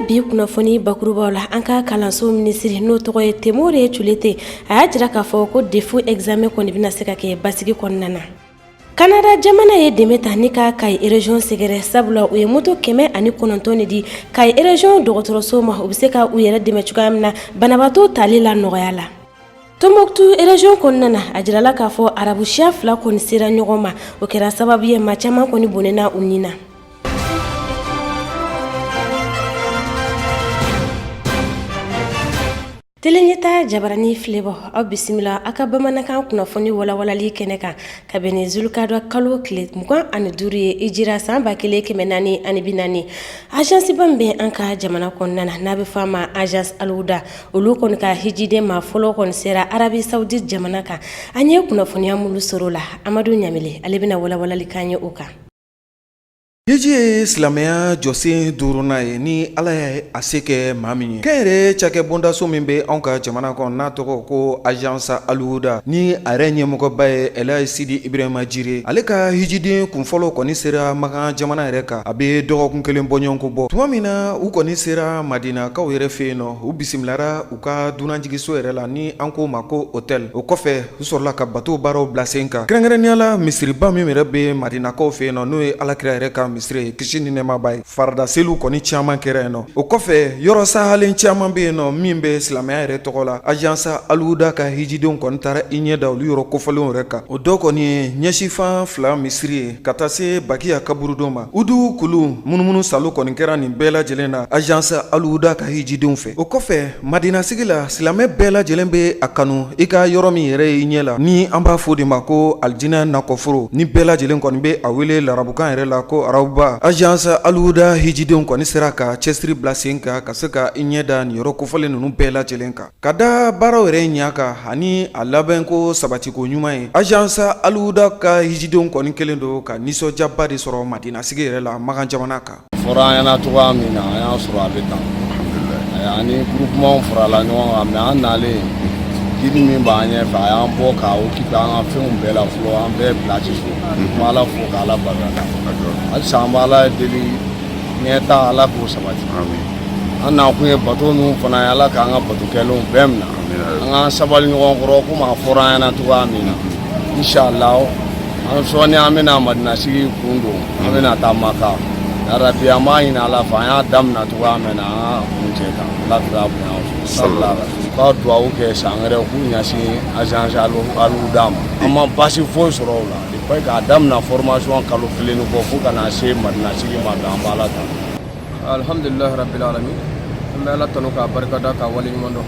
bi kunnafoni bakurubaw la an ka kalanso minisiri n'o tɔgɔ ye Temore Tulete a y'a jira k'a fɔ ko defu examen kɔni bɛna se ka kɛ basigi kɔnɔna na. Canada jamana ye dɛmɛ ta ni ka Kayi région sɛgɛrɛ sabula u ye moto 109 di Kayi région dɔgɔtɔrɔso ma u bɛ se ka u yɛrɛ dɛmɛ cogoya min na banabaatɔ tali la nɔgɔya la. Tombouctou région kɔnɔna na a jirala k'a fɔ arabu siya 2 kɔni sera ɲɔgɔn ma o kɛra sababu ye maa caman kɔni bonnena u ni na. Teleɲɛta jabarani filɛbɔ aw bisimila aw ka bamanankan kunnafoni walawalali kɛnɛ kan ka bɛn ni Zulukadɔ kalo tile 25 ye Hijira san 1440 agence ba min bɛ an ka jamana kɔnɔna na n'a bɛ fɔ a ma agence Al-Huda olu kɔni ka hijiden maa fɔlɔ kɔni sera Arabi Saoudite jamana kan an ye kunnafoniya minnu sɔrɔ o la Amadu Ɲamile ale bɛna walawalali kan ye o kan. Hiji ye silamɛya jɔsen duurunan ye ni Ala ye a se kɛ maa min ye. Kɛnyɛrɛ cakɛ bondaso min bɛ anw ka jamana kɔnɔ n'a tɔgɔ ko agence Al-Huda ni a yɛrɛ ɲɛmɔgɔba ye Elayi Sidi Ibrahima Jire. Ale ka hijiden kunfɔlɔ kɔni sera Makan jamana yɛrɛ kan. A bɛ dɔgɔkun kelen bɔɲɔgɔnko bɔ. Tuma min na u kɔni sera Madinakaw yɛrɛ fɛ yen nɔ u bisimilara u ka dunanjigiso yɛrɛ la ni an ko ma ko hôtel. O kɔfɛ u sɔrɔla ka bateau baaraw bila sen kan. Kɛrɛnkɛrɛnnenya la misiriba min yɛrɛ bɛ Madinakaw fɛ yen nɔ n'o ye Alakira yɛrɛ ka misiri kisi ni nɛɛmaba ye farada seliw kɔni caman kɛra yen nɔ o kɔfɛ yɔrɔ sahalen caman bɛ yen nɔ min bɛ silamɛya yɛrɛ tɔgɔ la agence Al-Huda ka hijidenw kɔni taara i ɲɛ da olu yɔrɔ kofɔlenw yɛrɛ kan o dɔ kɔni ye ɲɛsifan 2 misiri ye ka taa se Bakiya kaburudon ma Udu Kulu munumunu salo kɔni kɛra nin bɛɛ lajɛlen na agence Al-Huda ka hijidenw fɛ o kɔfɛ Madina sigi la silamɛ bɛɛ lajɛlen bɛ a kanu i ka yɔrɔ min yɛrɛ ye i ɲɛ la ni an b'a fɔ de ma ko aljinɛ nakɔforo ni bɛɛ lajɛlen kɔni bɛ a wele larabukan yɛrɛ la ko arabuba agence Al-Huda hijidenw kɔni sera ka cɛsiri bila sen kan ka se ka i ɲɛ da nin yɔrɔ kofɔlen ninnu bɛɛ lajɛlen kan ka da baaraw yɛrɛ ɲɛ kan ani a labɛnko sabatiko ɲuman ye agence Al-Huda ka hijidenw kɔni kelen don ka nisɔndiyaba de sɔrɔ Madina sigi yɛrɛ la Makan jamana kan fɔra an ɲɛna cogoya min na an y'a sɔrɔ a bɛ tan ani groupement farala ɲɔgɔn kan mais an nalen jiri min b'an ɲɛfɛ a y'an bɔ k'a occupé an ka fɛnw bɛɛ la fɔlɔ an bɛɛ place so n bɛ Ala fo k'Ala barika halisa an bɛ Ala deli ɲɛta Ala k'o sabati an na kun ye bateau ninnu fana ye Ala k'an ka bateau kɛlenw bɛɛ minɛ an k'an sabali ɲɔgɔn kɔrɔ komi a fɔra an ɲɛna cogoya min na inshallah an sɔnni an bɛna Madina sigi kun don an bɛna taa Maka yarabi an b'a ɲini Ala fɛ an y'a daminɛ cogoya min na an ka kun cɛ kan Ala k'a bonya sallallahu ka duwawu kɛ san wɛrɛ k'u ɲɛsin agence Al-Huda ma an ma basi foyi sɔrɔ o la depuis k'a daminɛ formation kalo kelen kɔ fo ka na se Madina sigi ma an b'a la tan alhamdulilahi rabbil alamin an bɛ Ala tanu k'a barikada k'a waleɲuman dɔn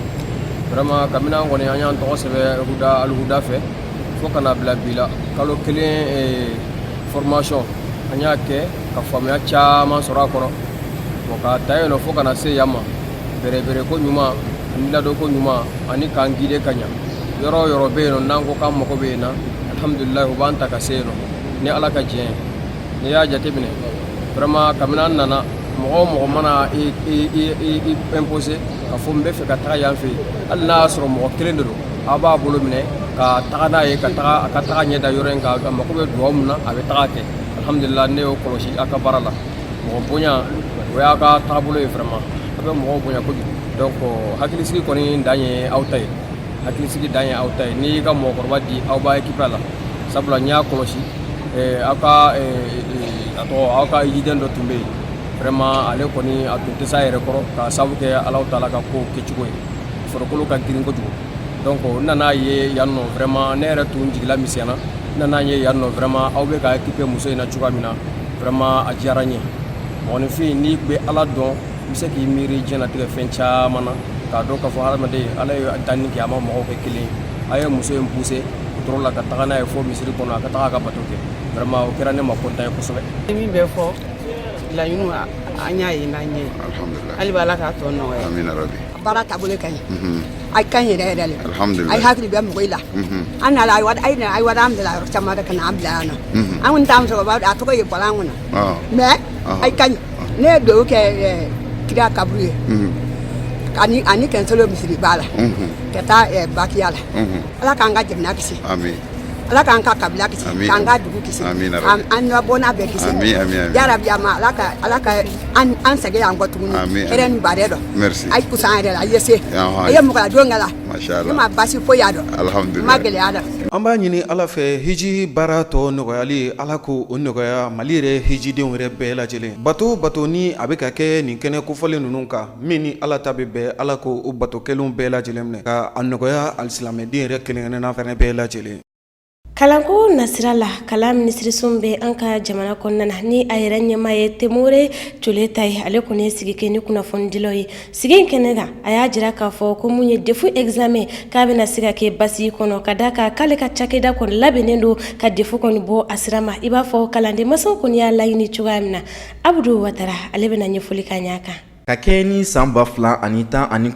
vraiment kabini an kɔni an y'an tɔgɔ sɛbɛn Al-Huda fɛ fo ka na bila bi la kalo kelen formation an y'a kɛ ka faamuya caman sɔrɔ a kɔnɔ bon k'a ta yen nɔ fo ka na se yan ma bɛrɛbɛrɛ ko ɲuman ani ladon ko ɲuman ani k'an guider ka ɲa yɔrɔ o yɔrɔ bɛ yen nɔ n'an ko k'an mago bɛ yen na alhamdulilahi u b'an ta ka se yen nɔ ni Ala ka diɲɛ n'i y'a jateminɛ vraiment kabini an nana mɔgɔ o mɔgɔ mana i imposer ka fɔ n bɛ fɛ ka taga yan fɛ hali n'a y'a sɔrɔ mɔgɔ kelen de don a b'a bolo minɛ ka taga n'a ye ka taga ɲɛ da yɔrɔ in kan a mago bɛ dugawu min na a bɛ taga kɛ alhamdulilahi ne y'o kɔlɔsi a ka baara la mɔgɔ bonya o y'a ka taabolo ye vraiment a bɛ mɔgɔw bonya kojugu donc hakilisigi kɔni dan ye aw ta ye hakilisigi dan ye aw ta ye n'i y'i ka mɔgɔkɔrɔba di aw b'a équipe la sabula n y'a kɔlɔsi aw ka hijiden dɔ tun bɛ yen vraiment ale kɔni a tun tɛ s'a yɛrɛ kɔrɔ k'a sababu kɛ Alahu Taala ka ko kɛcogo ye farikolo ka girin kojugu donc n nan'a ye yan nɔ vraiment ne yɛrɛ tun jigila misɛnna n nan'a ye yan nɔ vraiment aw bɛ ka équipe muso in na cogoya min na vraiment a diyara n ye mɔgɔninfin n'i bɛ Ala dɔn i bɛ se k'i miiri diɲɛlatigɛ fɛn caman na k'a dɔn k'a fɔ hadamaden Ala ye danni kɛ a ma mɔgɔw kɛ kelen ye a ye muso in pousser kutɔrɔ la ka taga n'a ye fo misiri kɔnɔ a ka taga a ka bateau kɛ vraiment o kɛra ne ma content ye kosɛbɛ. min bɛ fɔ laɲiniw an y'a ye n'an ɲɛ hali b'Ala k'a tɔ nɔgɔya amina rabi baara taabolo ka ɲi a ka ɲi yɛrɛ yɛrɛ de alhamdulillah a ye hakili bɛ mɔgɔ i la an nana a ye wari an bila yɔrɔ caman de ka na an bila yan nɔ an kɔni t'an musokɔrɔba a tɔgɔ ye bɔla an kɔnɔ mais a ka ɲi ne ye duwawu kɛ kira kaburu ye ani kɛnsolo misiri b'a la ka taa Bakiya la Ala k'an ka jamana kisi ala k'an ka kabila kisi k'an ka dugu kisi an nɔbɔna bɛɛ kisi yarabi ama ala ka an sɛgɛ an kɔ tuguni hɛrɛ ni baara dɔn a kusan yɛrɛ la a ye se a ye mɔgɔladon kɛ la ne ma basi foyi y'a dɔn ma gɛlɛya dɔn. An b'a ɲini ala fɛ hiji baara tɔ nɔgɔyali ala ko o nɔgɔya mali yɛrɛ hijidenw yɛrɛ bɛɛ lajɛlen bato ni a bɛ ka kɛ nin kɛnɛ kofɔlen ninnu kan min ni ala ta bɛ bɛɛ ala ko o bato kɛlenw bɛɛ lajɛlen minɛ ka a nɔgɔya alisilamɛden yɛrɛ kelen-kelenna fɛnɛ bɛɛ lajɛlen. Kalanko nasira la kalan minisiriso bɛ an ka jamana kɔnɔna ni a yɛrɛ ɲɛmaa ye Temore Toleta ye ale kɔni ye sigi kɛ ni kunnafonidilaw ye sigi in kɛnɛ kan a y'a jira k'a fɔ ko mun ye DEF examen k'a bɛna se ka kɛ basigi kɔnɔ ka da kan k'ale ka cakɛda kɔni labɛnnen don ka DEF kɔni bɔ a sira ma i b'a fɔ kalanden mansaw kɔni y'a laɲini cogoya min na Abudu Watara ale bɛna ɲɛfɔli k'a ɲɛ kan. Ka kɛ ni san 2019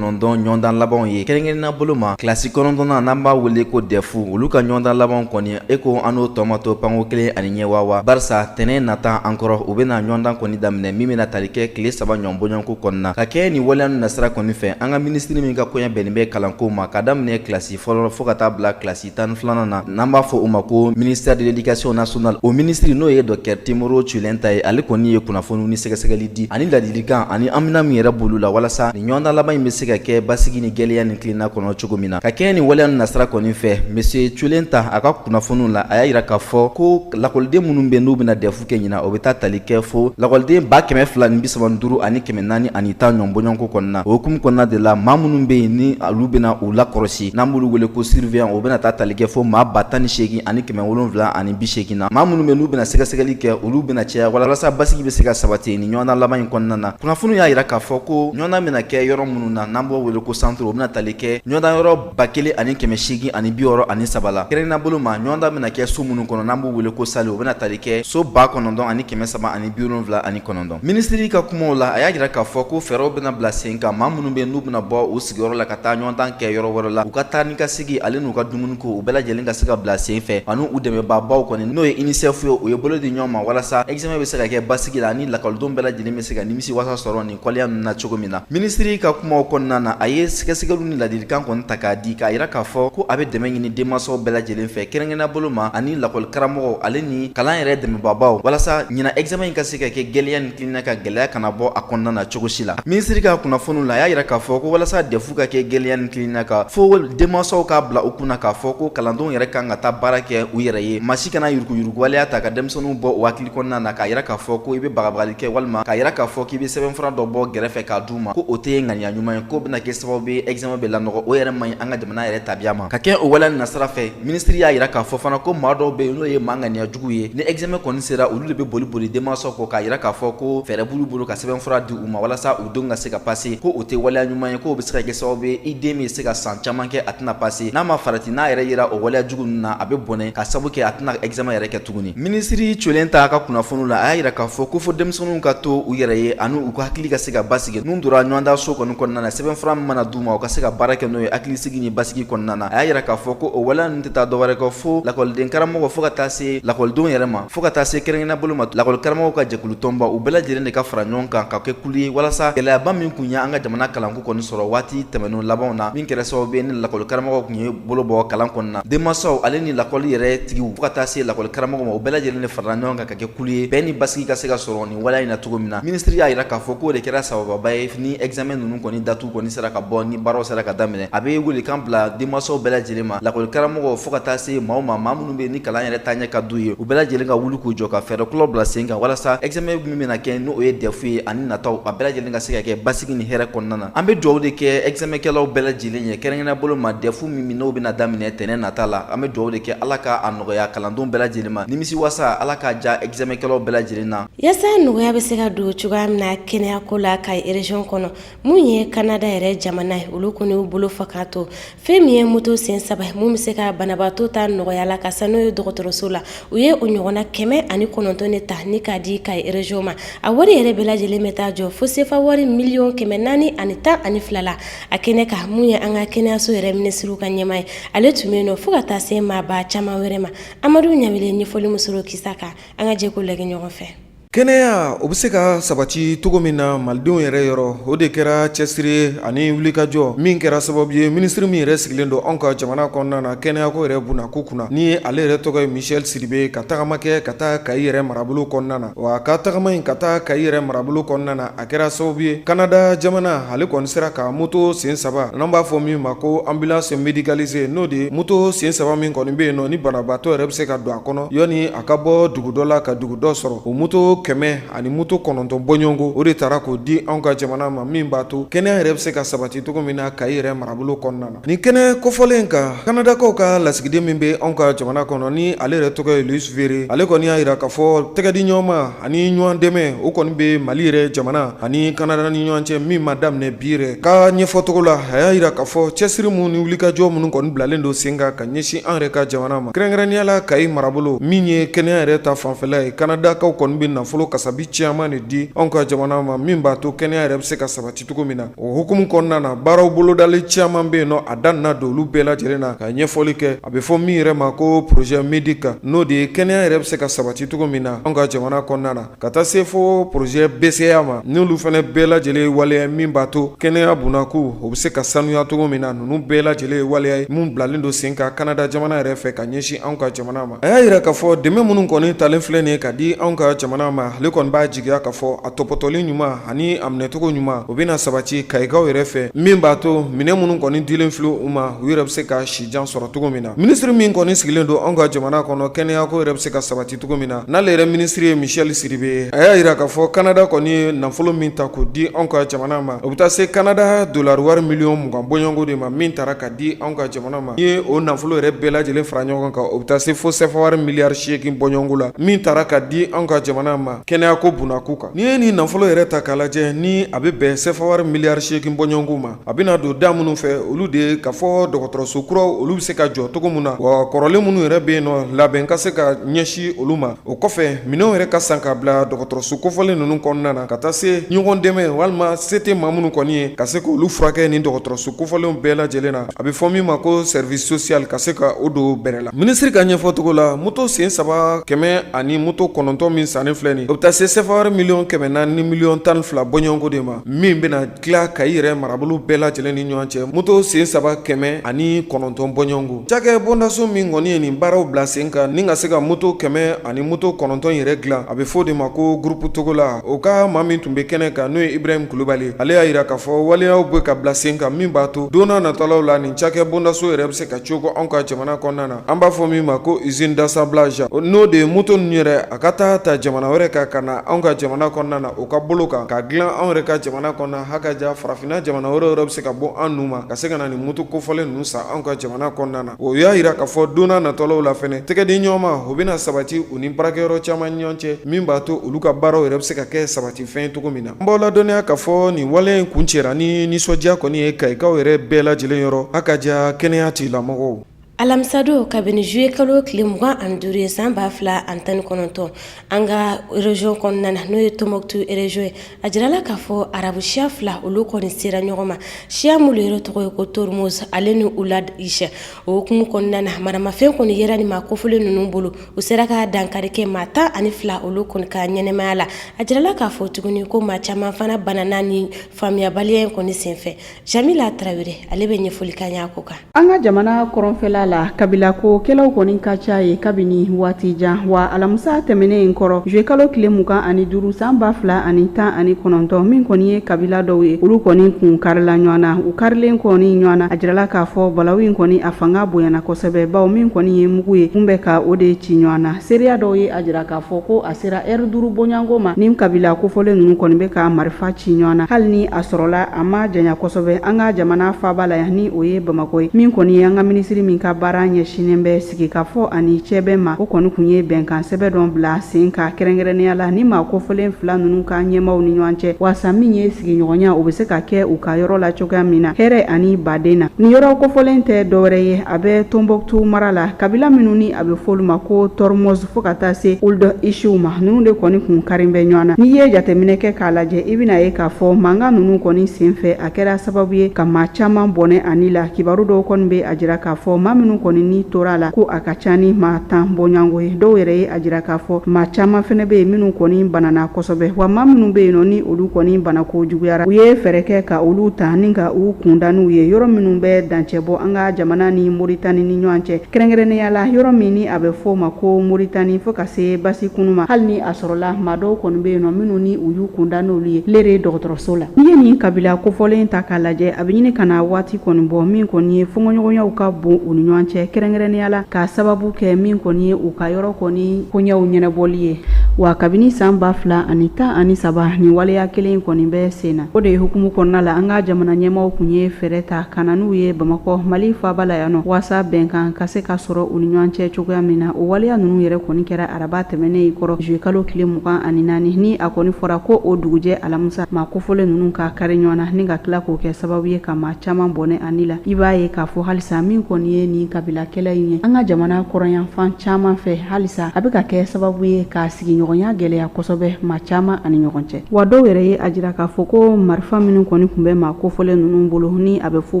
ɲɔgɔndan labanw ye kɛrɛnkɛrɛnna bolo ma kilasi 9nan n'an b'a wele ko DEF olu ka ɲɔgɔndan labanw kɔni eko an n'o tɔmato panko 1 ani ɲɛ wawa barisa tɛnɛ nata an kɔrɔ u bɛna ɲɔgɔndan kɔni daminɛ min bɛna tali kɛ tile 3 ɲɔgɔn bɔɲɔgɔnko kɔnɔna ka kɛ ni waleya nu nasira kɔni fɛ an ka minisiri min ka koɲɛ bɛnnen bɛ kalanko ma ka daminɛ kilasi fɔlɔ fo ka taa bila kilasi 12nan na n'an b'a fɔ o ma ko ministère de l'éducation nationale o minisiri n'o ye Dr Temoro Toleta ye ale kɔni ye kunnafoniw ni sɛgɛsɛgɛli di ani ladilikan ani min yɛrɛ bolo la walasa ni ɲɔgɔndan laban in bɛ se ka kɛ basigi ni gɛlɛya ni tilenna kɔnɔ cogo min na ka kɛ ni waleya nu nasira kɔni fɛ monsieur Toleta a ka kunnafoniw la a y'a yira k'a fɔ ko lakɔliden minnu bɛ n'u bɛna DEF kɛ ɲina o bɛ taa tali kɛ fo lakɔliden 235 ani 410 ani 10 ɲɔgɔn bɔɲɔgɔnko kɔnɔna o hukumu kɔnɔna de la maa minnu bɛ yen ni olu bɛna u lakɔrɔsi n'an b'olu wele ko surveillant o bɛna taa tali kɛ fo maa 108 ani 780 ani 80 na maa minnu bɛ n'u bɛna sɛgɛsɛgɛli kɛ olu bɛna caya walasa basigi bɛ se ka sabati ni ɲɔgɔndan laban in kɔnɔna na kunnafoniw y'a yira k'a fɔ ko ɲɔgɔndan bɛna kɛ yɔrɔ minnu na n'an b'o wele ko centre o bɛna tali kɛ ɲɔgɔndan yɔrɔ 1000 ani 800 ani 63 la kɛrɛnkɛrɛnna bolo ma ɲɔgɔndan bɛna kɛ so minnu kɔnɔ n'an b'o wele ko salle o bɛna tali kɛ so 9,000 ani 700 ani 79 minisiri ka kumaw la a y'a jira k'a fɔ ko fɛɛrɛw bɛna bila sen kan maa minnu bɛ n'u bɛna bɔ u sigiyɔrɔ la ka taa ɲɔgɔndan kɛ yɔrɔ wɛrɛ la u ka taa ni ka segi ale n'u ka dumuni ko u bɛɛ lajɛlen ka se ka bila sen fɛ ani u dɛmɛbaabaw kɔni n'o ye UNICEF ye o ye bolo di ɲɔgɔn ma walasa examen bɛ se ka kɛ basigi la ani lakɔlidenw bɛɛ lajɛlen bɛ se ka nimisi wasa sɔrɔ nin kɔliya ninnu na cogo min na minisiri ka kumaw kɔnɔna na a ye sɛgɛsɛgɛliw ni ladilikan kɔni ta k'a di k'a yira k'a fɔ ko a bɛ dɛmɛ ɲini denmansaw bɛɛ lajɛlen fɛ kɛrɛnkɛrɛnna bolo ma ani lakɔli karamɔgɔw ale ni kalan yɛrɛ dɛmɛbaabaw walasa ɲina examen in ka se ka kɛ gɛlɛya ni tilenna ka gɛlɛya kana bɔ a kɔnɔna na cogo si la minisiri ka kunnafoniw la a y'a yira k'a fɔ ko walasa DEF ka kɛ gɛlɛya ni tilenna ka fo denmansaw k'a bila u kunna k'a fɔ ko kalandenw yɛrɛ kan ka taa baara kɛ u yɛrɛ ye maa si kana yuruguyuruguwaleya ta ka denmisɛnninw bɔ u hakili kɔnɔna na k'a yira k'a fɔ ko i bɛ bagabagali kɛ walima k'a yira k'a fɔ k'i bɛ sɛbɛnfura dɔ bɔ gɛrɛfɛ k'a d'u ma ko o tɛ ŋaniya ɲuman ye ko bɛna kɛ sababu ye examen bɛ lanɔgɔ o yɛrɛ man ɲi an ka jamana yɛrɛ tabiya ma ka kɛ o waleya nasira fɛ minisiri y'a yira k'a fɔ fana ko maa dɔw bɛ yen n'o ye maa ŋaniya jugu ye ni examen kɔni sera olu de bɛ boli denmansaw kɔ k'a yira k'a fɔ ko fɛɛrɛ b'olu bolo ka sɛbɛnfura di u ma walasa u denw ka se ka pase ko o tɛ waleya ɲuman ye ko o bɛ se ka kɛ sababu ye i den bɛ se ka san caman kɛ a tɛna pase n'a ma farati n'a yɛrɛ yera o waleya jugu ninnu na a bɛ bɔnɛ ka sabu kɛ a tɛna examen yɛrɛ kɛ tuguni minisiri Toleta ka kunnafoniw la a y'a yira k'a fɔ ko fo denmisɛnninw ka to u yɛrɛ ye ani u ka hakili ka se ka basigi n'u dora ɲɔgɔndan so kɔni kɔnɔna na sɛbɛnfura min mana d'u ma u ka se ka baara kɛ n'o ye hakilisigi ni basigi kɔnɔna na a y'a yira k'a fɔ ko o waleya ninnu tɛ taa dɔwɛrɛ kɔ fo lakɔliden karamɔgɔ fo ka taa se lakɔlidenw yɛrɛ ma fo ka taa se kɛrɛnkɛrɛnna bolo ma lakɔli karamɔgɔw ka jɛkulu tɔnba u bɛɛ lajɛlen de ka fara ɲɔgɔn kan ka kɛ kulu ye walasa gɛlɛyaba min kun ye an ka jamana kalanko kɔni sɔrɔ waati tɛmɛnenw labanw na min kɛra sababu ye ni lakɔli karamɔgɔw kun ye bolo bɔ kalan kɔnɔna denmansaw ale ni lakɔli yɛrɛ tigiw fo ka taa se lakɔli karamɔgɔ ma u bɛɛ lajɛlen de farala ɲɔgɔn kan ka kɛ kulu ye bɛɛ ni basigi ka se ka sɔrɔ nin waleya in na cogo min na minisiri y'a yira k'a fɔ k'o de kɛra sabababa ye ni examen ninnu kɔni datu kɔni sera ka bɔ ni baaraw sera ka daminɛ a bɛ welekan bila denmansaw bɛɛ lajɛlen ma lakɔli karamɔgɔ fo ka taa se maa minnu bɛ ni kalan yɛrɛ taa ɲɛ ka d'u ye u bɛɛ lajɛlen ka wuli k'u jɔ ka fɛɛrɛ kulaw bila sen kan walasa examen min bɛna kɛ n'o ye DEF ye ani nataw a bɛɛ lajɛlen ka se ka kɛ basigi ni hɛrɛ kɔnɔna na an bɛ dugawu de kɛ examenkɛlaw bɛɛ lajɛlen ye kɛrɛnkɛrɛnna bolo ma DEF min n'o bɛna daminɛ tɛnɛ nata la an bɛ dugawu de kɛ ala ka a nɔgɔya kalandenw bɛɛ lajɛlen ma nimisi wasa ala k'a ja examenkɛlaw bɛɛ lajɛlen na yasa nɔgɔya bɛ se ka don cogoya min na kɛnɛyako la ka région kɔnɔ mun ye Canada yɛrɛ jamana ye olu kɔni y'u bolo fa k'a to fɛn min ye moto sen 3 mun bɛ se ka banabaatɔ ta nɔgɔya la ka sa n'o ye dɔgɔtɔrɔso la u ye o ɲɔgɔnna 109 de ta ni k'a di ka région ma a wari yɛrɛ bɛɛ lajɛlen bɛ taa jɔ fo sefa wari $412 la a kɛnɛ kan mun ye an ka kɛnɛyaso yɛrɛ minisiriw ka ɲɛmaa ye ale tun bɛ yen nɔ fo ka taa se maaba caman wɛrɛ ma Amadu Ɲamile ɲɛfɔli musoro kisa kan an ka jɛ ko lajɛ ɲɔgɔn fɛ kɛnɛya o bɛ se ka sabati cogo min na malidenw yɛrɛ yɔrɔ o de kɛra cɛsiri ani wulikajɔ min kɛra sababu ye minisiri min yɛrɛ sigilen don anw ka jamana kɔnɔna na kɛnɛyako yɛrɛ bunako kunna ni ale yɛrɛ tɔgɔ ye Michel Sidibe ka tagama kɛ ka taa Kayi yɛrɛ marabolo kɔnɔna na wa ka tagama in ka taa Kayi yɛrɛ marabolo kɔnɔna na a kɛra sababu ye Canada jamana ale kɔni sera ka moto sen 3 n'an b'a fɔ min ma ko ambulance médicalisée n'o de moto sen 3 min kɔni bɛ yen nɔ ni banabaatɔ yɛrɛ bɛ se ka don a kɔnɔ yɔni a ka bɔ dugu dɔ la ka dugu dɔ sɔrɔ o moto 100 ani moto 9 bɔɲɔngo o de taara k'o di anw ka jamana ma min b'a to kɛnɛya yɛrɛ bɛ se ka sabati cogo min na Kayi yɛrɛ marabolo kɔnɔna na ni kɛnɛ kɔfɔlen kan Canadakaw ka lasigiden min bɛ anw ka jamana kɔnɔ ni ale yɛrɛ tɔgɔ ye Louis Verre ale kɔni y'a jira k'a fɔ tɛgɛdi ɲɔgɔnma ani ɲɔgɔn dɛmɛ o kɔni bɛ Mali yɛrɛ jamana ani Canada ni ɲɔgɔn cɛ min ma daminɛ bi yɛrɛ ka ɲɛfɔcogo la a y'a jira k'a fɔ cɛsiri minnu ni wulikajɔ minnu kɔni bilalen don sen kan ka ɲɛsin an yɛrɛ ka jamana ma kɛrɛnkɛrɛnnenya la Kayi marabolo min ye kɛnɛya yɛrɛ ta fanfɛla ye Canadakaw kɔni bɛ nafolo kasabi caman de di anw ka jamana ma min b'a to kɛnɛya yɛrɛ bɛ se ka sabati cogo min na o hukumu kɔnɔna na baaraw bolodali caman bɛ yen nɔ a daminɛ don olu bɛɛ lajɛlen na ka ɲɛfɔli kɛ a bɛ fɔ min yɛrɛ ma ko projet médica n'o de ye kɛnɛya yɛrɛ bɛ se ka sabati cogo min na anw ka jamana kɔnɔna na ka taa se fo projet BCA ma n'olu fana bɛɛ lajɛlen waleya min b'a to kɛnɛya bunako o bɛ se ka sanuya cogo min na ninnu bɛɛ lajɛlen waleya ye mun bilalen don sen kan Canada jamana yɛrɛ fɛ ka ɲɛsin anw ka jamana ma a y'a jira k'a fɔ dɛmɛ minnu kɔni talen filɛ nin ye ka di anw ka jamana ma ale kɔni b'a jigiya k'a fɔ a tɔpɔtɔli ɲuman ani a minɛcogo ɲuman o bɛna sabati Kayikaw yɛrɛ fɛ min b'a to minɛ minnu kɔni dilen filɛ u ma u yɛrɛ bɛ se ka sijan sɔrɔ cogo min na minisiri min kɔni sigilen don anw ka jamana kɔnɔ kɛnɛyako yɛrɛ bɛ se ka sabati cogo min na n'ale yɛrɛ minisiri ye Michel Sidibe a y'a jira k'a fɔ Canada kɔni ye nafolo min ta k'o di anw ka jamana ma o bɛ taa se Canada dollar wari miliyɔn 20 bɔɲɔngo de ma min taara ka di anw ka jamana ma ni o nafolo yɛrɛ bɛɛ lajɛlen fara ɲɔgɔn kan o bɛ taa se fo CFA wari miliyari 8 bɔɲɔngo la min taara ka di anw ka jamana ma kɛnɛyako bunako kan ni ye ni nafolo yɛrɛ ta k'a lajɛ ni a bɛ bɛn CFA wari miliyari 8 bɔɲɔngo ma a bɛna don da minnu fɛ olu de ye k'a fɔ dɔgɔtɔrɔso kuraw olu bɛ se ka jɔ cogo min na wa kɔrɔlen minnu yɛrɛ bɛ yen nɔ labɛn ka se ka ɲɛsin olu ma o kɔfɛ minɛnw yɛrɛ ka san ka bila dɔgɔtɔrɔso kofɔlen ninnu kɔnɔna na ka taa se ɲɔgɔn dɛmɛ walima se tɛ maa minnu kɔni ye ka se k'olu furakɛ ni dɔgɔtɔrɔso kofɔlenw bɛɛ lajɛlen na a bɛ fɔ min ma ko service social ka se ka o don bɛrɛ la minisiri ka ɲɛfɔcogo la moto sen 3 100 ani moto 9 min sannen filɛ nin o bɛ taa se CFA wari miliyɔn 400 ni miliyɔn 12 bɔɲɔngo de ma min bɛna tila Kayi yɛrɛ marabolo bɛɛ lajɛlen ni ɲɔgɔn cɛ moto sen 3 100 ani 9 bɔɲɔngo cakɛ bondaso min kɔni ye nin baaraw bila sen kan ni ka se ka moto 100 ani moto 9 yɛrɛ dilan a bɛ fɔ de ma ko groupe togo la o ka maa min tun bɛ kɛnɛ kan n'o ye Ibrahim Kulubali ale y'a jira k'a fɔ waleyaw bɛ ka bila sen kan min b'a to don n'a natɔlaw la nin cakɛ bondaso yɛrɛ bɛ se ka cogo anw ka jamana kɔnɔna na an b'a fɔ min ma ko usine d'assemblage n'o de ye moto ninnu yɛrɛ a ka ta jamana wɛrɛ kan ka na anw ka jamana kɔnɔna na o ka bolo kan ka dilan anw yɛrɛ ka jamana kɔnɔna hakaja farafinna jamana wɛrɛ bɛ se ka bɔ an nu ma ka se ka na nin moto kofɔlen ninnu san anw ka jamana kɔnɔna na o y'a jira k'a fɔ don n'a natɔlaw la fɛnɛ tɛgɛdi ɲɔgɔnma o bɛna sabati u ni baarakɛyɔrɔ caman ɲɔgɔn cɛ min b'a to olu ka baaraw yɛrɛ bɛ se ka kɛ sabati fɛn cogo min na an b'aw ladɔnniya k'a fɔ nin wale in kun cɛra ni nisɔndiya kɔni ye Kayikaw yɛrɛ bɛɛ lajɛlen yɔrɔ hakaja kɛnɛya tigilamɔgɔw Alamisado kabini juillet kalo tile 25 ye san 2019 an ka région kɔnɔna na n'o ye Tombouctou région ye a jirala k'a fɔ arabu siya 2 olu kɔni sera ɲɔgɔn ma siya minnu yɛrɛ tɔgɔ ye ko Tormuz ale ni Oulad Isha o hukumu kɔnɔna na maramafɛn kɔni yera ni maa kofɔlen ninnu bolo u sera ka dankari kɛ maa 12 olu kɔni ka ɲɛnɛmaya la a jirala k'a fɔ tuguni ko maa caman fana banana ni faamuyabaliya kɔni senfɛ Jamila Traoré ale bɛ ɲɛfɔli kan y'a ko kan an ka jamana kɔrɔnfɛla la kabila ko kɛlaw kɔni ka ca ye kabini waati jan wa alamisa tɛmɛnen kɔrɔ juillet kalo tile 25 san 2019 min kɔni ye kabila dɔw ye olu kɔni kun karila ɲɔgɔn na u karilen kɔni ɲɔgɔn na a jirala k'a fɔ balawu in kɔni a fanga bonyana kosɛbɛ bawo min kɔni ye mugu ye mun bɛ ka o de ci ɲɔgɔn na seereya dɔw ye a jira k'a fɔ ko a sera heure 5 bɔɲango ma ni kabila kofɔlen ninnu kɔni bɛ ka marifa ci ɲɔgɔn na hali ni a sɔrɔla a ma janya kosɛbɛ an ka jamana faaba la yan ni o ye Bamako ye min kɔni ye an ka minisiri min ka baara ɲɛsinen bɛ sigi ka fɔ ani cɛbɛn ma o kɔni kun ye bɛnkan sɛbɛn dɔn bila sen ka kɛrɛnkɛrɛnnenya la ni maa kofɔlen 2 ninnu ka ɲɛmaw ni ɲɔgɔn cɛ wasa min ye sigiɲɔgɔnya o bɛ se ka kɛ u ka yɔrɔ la cogoya min na hɛrɛ ani baden na ni yɔrɔ kofɔlen tɛ dɔwɛrɛ ye a bɛ Tombouctou mara la kabila minnu ni a bɛ fɔ olu ma ko Tormuz fo ka taa se Ould Ishiw ma ninnu de kɔni kun karin bɛ ɲɔgɔn na n'i ye jateminɛ kɛ k'a lajɛ i bɛna ye k'a fɔ mankan ninnu kɔni senfɛ a kɛra sababu ye ka maa caman bɔnɛ ani la kibaru dɔw kɔni bɛ a jira k'a fɔ maa minnu kɔni ni tora la ko a ka ca ni maa 10 bɔɲango ye. Dɔw yɛrɛ ye a jira k'a fɔ maa caman fɛnɛ be yen minnu kɔni banana kosɛbɛ, wa maa minnu be yen ni olu kɔni banako juguyara u ye fɛɛrɛ kɛ ka olu ta ni ka u kunda n'u ye yɔrɔ minnu bɛ dancɛ bɔ an ka jamana ni Moritani ni ɲɔgɔn cɛ. Kɛrɛnkɛrɛnnenya la yɔrɔ min ni a bɛ fɔ ma ko Moritani fo ka se basi kunu ma, hali ni a sɔrɔla maa dɔw kɔni be yen minnu ni u y'u kunda n'olu ye lere dɔgɔtɔrɔso la. Ni ye nin kabila kofɔlen ta k'a lajɛ a bɛ ɲini ka na waati kɔni bɔ min kɔni ye fɔɲɔgɔnyaw ka bon u ni ɲɔgɔn cɛ, kɛrɛnkɛrɛnnenya la ka sababu kɛ min kɔni ye u ka yɔrɔ kɔni koɲɛw ɲɛnabɔli ye. Wa kabini san 2013 ni waleya kelen kɔni bɛ sen na. O de ye hukumu kɔnɔna la an ka jamana ɲɛmaaw kun ye fɛɛrɛ ta ka na n'u ye Bamakɔ Mali faaba la yan nɔ waasa bɛnkan ka se ka sɔrɔ u ni ɲɔgɔn cɛ cogoya min na. O waleya ninnu yɛrɛ kɔni kɛra araba tɛmɛnen kɔrɔ juillet kalo tile 24 ni a kɔni fɔra ko o dugujɛ alamisa maa kofɔlen ninnu ka kari ɲɔgɔn na ni ka tila k'o kɛ sababu ye ka maa caman bɔnɛ ani la. I b'a ye k'a fɔ halisa min kɔni ye nin kabila kɛlɛ in ye an ka jamana kɔrɔnyanfan caman fɛ halisa a bɛ ka kɛ sababu ye ka sigiɲɔgɔnya gɛlɛya kosɛbɛ maa caman ani ɲɔgɔn cɛ. Wa dɔw yɛrɛ ye a jira k'a fɔ ko marifa minnu kɔni kun bɛ maa kofɔlen ninnu bolo ni a bɛ fɔ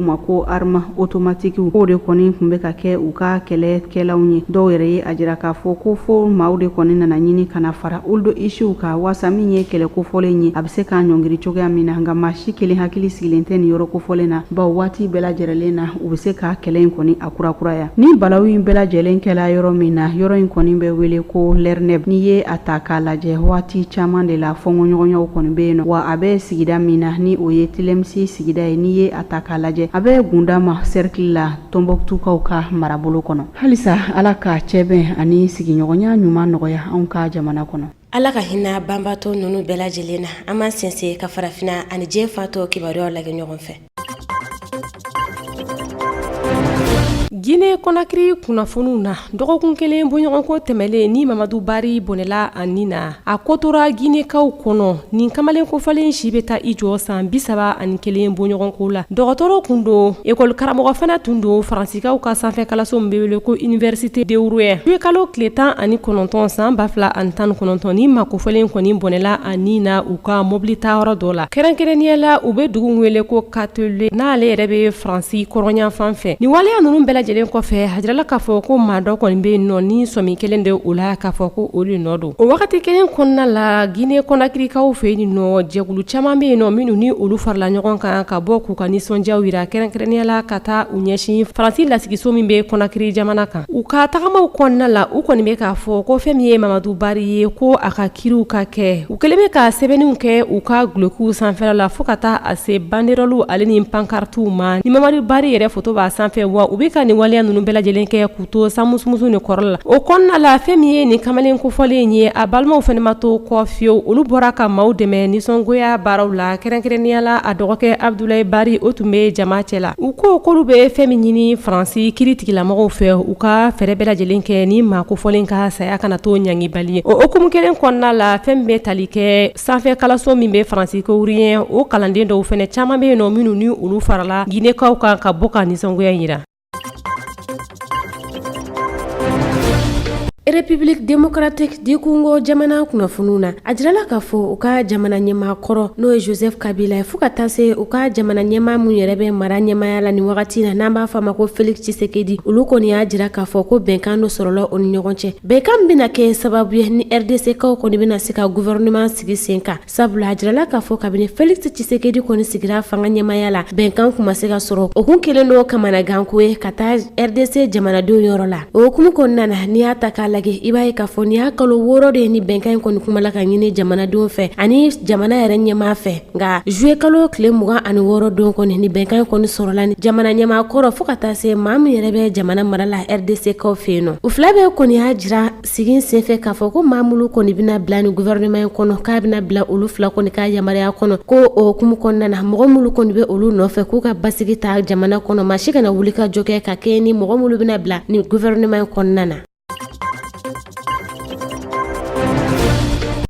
ma ko arme automatique o de kɔni kun bɛ ka kɛ u ka kɛlɛkɛlaw ye. Dɔw yɛrɛ ye a jira k'a fɔ ko fo maaw de kɔni nana ɲini kana fara olu isiw ka waasa min ye kɛlɛ kofɔlen ye a bɛ se k'a ɲɔngiri cogoya min na nka maa si kelen hakili sigilen tɛ nin yɔrɔ kofɔlen na bawo waati bɛɛ lajɛlen na u bɛ se ka kɛlɛ in kɔni a kurakuraya. Ni balawu in bɛɛ lajɛlen kɛla yɔrɔ min na yɔrɔ in kɔni bɛ wele ko Lerneb. N'i ye a ta k'a lajɛ waati caman de la fɔɲɔgɔnyaw kɔni bɛ yen nɔ wa a bɛ sigida min na ni o ye Tilemsi sigida ye. N'i ye a ta k'a lajɛ a bɛ gunda ma cercle la Tombouctoukaw ka marabolo kɔnɔ. Halisa Ala ka cɛbɛn ani sigiɲɔgɔnya ɲuman nɔgɔya anw ka jamana kɔnɔ. Ala ka hinɛ banbaatɔ ninnu bɛɛ lajɛlen na. An b'an sɛnsɛn ka farafina ani diɲɛ fatɔ kibaruyaw lajɛ ɲɔgɔn fɛ. Guinée Conakry kunnafoniw na dɔgɔkun kelen bɔɲɔgɔnko tɛmɛlen ni Mamadu Bari bɔnɛla a nin na a kotora Guinékaw kɔnɔ nin kamalen kofalen si bɛ taa i jɔ san 31 bɔɲɔgɔnko la. Dɔgɔtɔrɔ kun don école karamɔgɔ fana tun don Faransikaw ka sanfɛ kalanso min bɛ wele ko Université de Roué. Juillet kalo tile 19 san 2019 ni makofalen kɔni bɔnɛla a nin na u ka mobili taayɔrɔ dɔ la. Kɛrɛnkɛrɛnnenya la u bɛ dugu wele ko Katole n'ale yɛrɛ bɛ Faransi kɔrɔnyanfan fɛ. Ni waleya ninnu bɛɛ lajɛlen kɔfɛ a jirala k'a fɔ ko maa dɔ kɔni bɛ yen nɔ ni sɔmi kelen de o la k'a fɔ ko olu nɔ don. O wagati kelen kɔnɔna la Guinée Conakrykaw fɛ yen nɔ jɛkulu caman bɛ yen nɔ minnu ni olu farala ɲɔgɔn kan ka bɔ k'u ka nisɔndiyaw yira kɛrɛnkɛrɛnnenya la ka taa u ɲɛsin Faransi lasigiso min bɛ Conakry jamana kan. U ka tagamaw kɔnɔna la u kɔni bɛ k'a fɔ ko fɛn min ye Mamadu Bari ye ko a ka kiriw ka kɛ. U kɛlen bɛ ka sɛbɛnniw kɛ u ka gulokiw sanfɛla la fo ka taa a se banderolu ale ni pankartiw ma. Ni Mamadu Bari yɛrɛ foto b'a sanfɛ wa u bɛ ka nin waleya ninnu bɛɛ lajɛlen kɛ k'u to samusumusu ni kɔrɔ la. O kɔnɔna la fɛn min ye nin kamalen kofɔlen ye a balimaw fɛnɛ ma to kɔ fiyewu olu bɔra ka maaw dɛmɛ nisɔngoya baaraw la kɛrɛnkɛrɛnnenya la a dɔgɔkɛ Abdoulaye Bari o tun bɛ jama cɛ la. U ko k'olu bɛ fɛn min ɲini Faransi kiritigilamɔgɔw fɛ u ka fɛɛrɛ bɛɛ lajɛlen kɛ ni maa kofɔlen ka saya kana to ɲangibali ye. O hukumu kelen kɔnɔna la fɛn min bɛ tali kɛ sanfɛ kalanso min bɛ Faransi ko Roué o kalanden dɔw fɛnɛ caman bɛ yen nɔ minnu ni olu farala Guinékaw kan ka bɔ ka nisɔngoya yira. République démocratique du Congo jamana kunnafoniw na a jirala k'a fɔ u ka jamana ɲɛmaa kɔrɔ n'o ye Joseph Kabila ye fo ka taa se u ka jamana ɲɛmaa mun yɛrɛ bɛ mara ɲɛmaaya la nin wagati na n'an b'a fɔ a ma ko Félix Tshisekedi olu kɔni y'a jira k'a fɔ ko bɛnkan dɔ sɔrɔla o ni ɲɔgɔn cɛ. Bɛnkan bɛna kɛ sababu ye ni RDC kaw kɔni bɛna se ka gouvernement sigi sen kan sabula a jirala k'a fɔ kabini Félix Tshisekedi kɔni sigira fanga ɲɛmaaya la bɛnkan kun ma se ka sɔrɔ o kun kelen dɔ kamanaganko ye ka taa RDC jamanadenw yɔrɔ la. O hukumu kɔnɔna na n'i y'a ta k'a lajɛ i b'a ye k'a fɔ ni y'a kalo 6 de ye ni bɛnkan in kɔni kumala ka ɲini jamanadenw fɛ ani jamana yɛrɛ ɲɛmaa fɛ nka juillet kalo tile 26 don kɔni ni bɛnkan in kɔni sɔrɔla ni jamana ɲɛmaa kɔrɔ fo ka taa se maa min yɛrɛ bɛ jamana mara la RDC kaw fɛ yen nɔ. U fila bɛɛ kɔni y'a jira sigi senfɛ k'a fɔ ko maa minnu kɔni bɛna bila ni gouvernement in kɔnɔ k'a bɛna bila olu fila kɔni ka yamaruya kɔnɔ ko o hukumu kɔnɔna na mɔgɔ minnu kɔni bɛ olu nɔfɛ k'u ka basigi ta jamana kɔnɔ maa si kana wuli ka jɔ kɛ ka kɛ ni mɔgɔ minnu bɛna bila ni gouvernement in kɔnɔna na.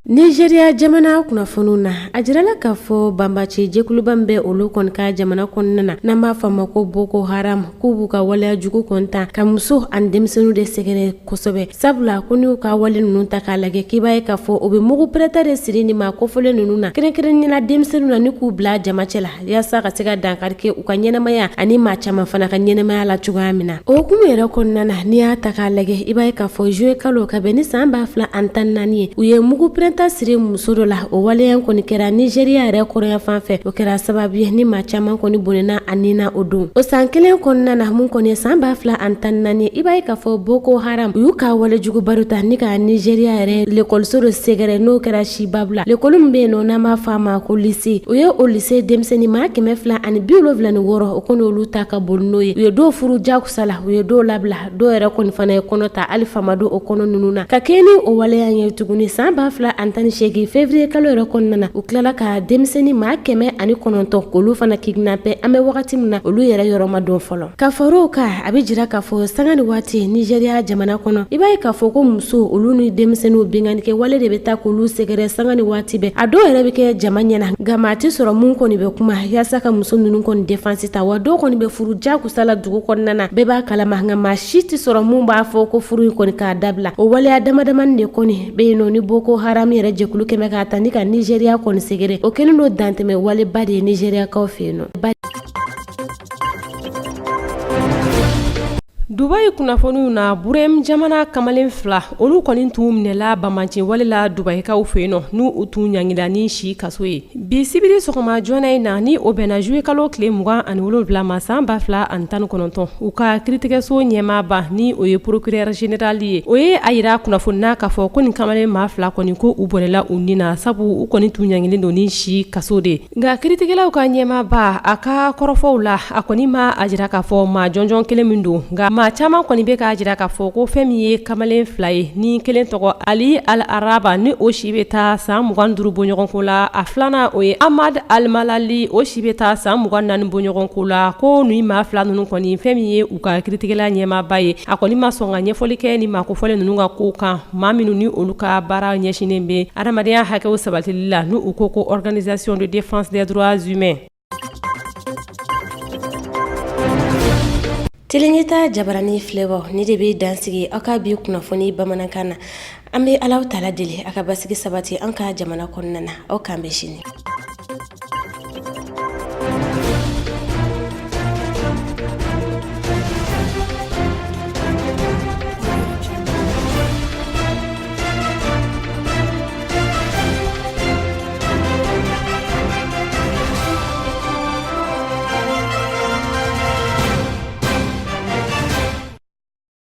Nigeria jamana kunnafoniw na a jirala k'a fɔ banbaci jɛkuluban bɛ olu kɔni ka jamana kɔnɔna na n'an b'a fɔ a ma ko Boko Haram k'u b'u ka waleya jugu kɔntan ka muso ani denmisɛnninw de sɛgɛrɛ kosɛbɛ sabula ko n'u ka wale ninnu ta k'a lajɛ k'i b'a ye k'a fɔ o bɛ mugu pɛrɛtɛ de siri nin ma kofɔlen ninnu na kɛrɛnkɛrɛnnena denmisɛnninw na ni k'u bila jamacɛ la yaasa ka se ka dankari kɛ u ka ɲɛnamaya ani maa caman fana ka ɲɛnamaya la cogoya min na o hukumu yɛrɛ kɔnɔna na n'i y'a ta k'a lajɛ i b'a ye k'a fɔ juillet kalo ka bɛn ni san 2014 ye u ye mugu pɛrɛntɛ siri muso dɔ la o waleya kɔni kɛra Nigeria yɛrɛ kɔrɔya fan fɛ o kɛra sababu ye ni maa caman kɔni bonena a nina o don o san kelen kɔnɔna na mun kɔni ye san 2014 i b'a ye k'a fɔ Boko Haram u y'u ka wale jugu baro ta ni ka Nigeria yɛrɛ lekɔliso dɔ sɛgɛrɛ n'o kɛra Shibabu la lekɔli min bɛ yen nɔ n'an b'a fɔ a ma ko lycée o ye o lycée denmisɛnnin maa 276 o kɔni olu ta ka bon n'o ye u ye dɔw furu jakusa la u ye dɔw labila dɔw yɛrɛ kɔni fana ye kɔnɔ ta hali famadu o kɔnɔ ninnu na ka kɛ ni o waleya ye tuguni san 2018 février kalo yɛrɛ kɔnɔna na u tilala ka denmisɛnnin maa 109 k'olu fana kidnappé an bɛ wagati min na olu yɛrɛ yɔrɔ ma dɔn fɔlɔ ka far'o kan a bɛ jira k'a fɔ sanga ni waati Nigeria jamana kɔnɔ i b'a ye k'a fɔ ko muso olu ni denmisɛnninw binganikɛ wale de bɛ taa k'olu sɛgɛrɛ sanga ni waati bɛɛ a dɔw yɛrɛ bɛ kɛ jama ɲɛna nka maa ti sɔrɔ mun kɔni bɛ kuma yaasa ka muso ninnu kɔni défense ta wa dɔw kɔni bɛ furu jakusa la dugu kɔnɔna na bɛɛ b'a kalama nka maa si ti sɔrɔ mun b'a fɔ ko furu in kɔni k'a dabila o waleya damadamani de kɔni bɛ yen nɔ ni Boko Haram yɛrɛ jɛkulu kɛmɛ k'a ta ni ka Nigeria kɔni sɛgɛrɛ o kɛlen don dantɛmɛ waleba de ye Nigeriakaw fɛ yen nɔ. Dubai kunnafoniw na Burem jamana kamalen 2 olu kɔni tun minɛla bamancɛ wale la Dubaikaw fɛ yen nɔ n'u u tun ɲangila ni si kaso ye bi sibiri sɔgɔma joona in na ni o bɛnna juillet kalo tile 27 ma san 2019 u ka kiiritigɛso ɲɛmaaba ni o ye procureur général ye o ye a yira kunnafoni na k'a fɔ ko nin kamalen maa 2 kɔni ko u bɔnɛla u ni na sabu u kɔni tun ɲangilen don ni si kaso de nka kiiritigɛlaw ka ɲɛmaaba a ka kɔrɔfɔw la a kɔni ma a jira k'a fɔ maa jɔnjɔn kelen min don nka maa caman kɔni bɛ k'a jira k'a fɔ ko fɛn min ye kamalen 2 ye ni kelen tɔgɔ Ali Al-Araba ni o si bɛ taa san 25 bɔɲɔgɔnko la a filanan o ye Ahmad Al-Malali o si bɛ taa san 24 bɔɲɔgɔnko la ko ni maa 2 ninnu kɔni fɛn min ye u ka kiiritigɛla ɲɛmaaba ye a kɔni ma sɔn ka ɲɛfɔli kɛ ni maakofɔlen ninnu ka ko kan maa minnu ni olu ka baara ɲɛsinen bɛ adamadenya hakɛw sabatili la ni u ko ko organisation de défense des droits humains. Tileɲɛta jabarani filɛbɔ ni de bɛ dansigi aw ka bi kunnafoni bamanankan na an bɛ Alahu Taala deli a ka basigi sabati an ka jamana kɔnɔna na aw k'an bɛ sini.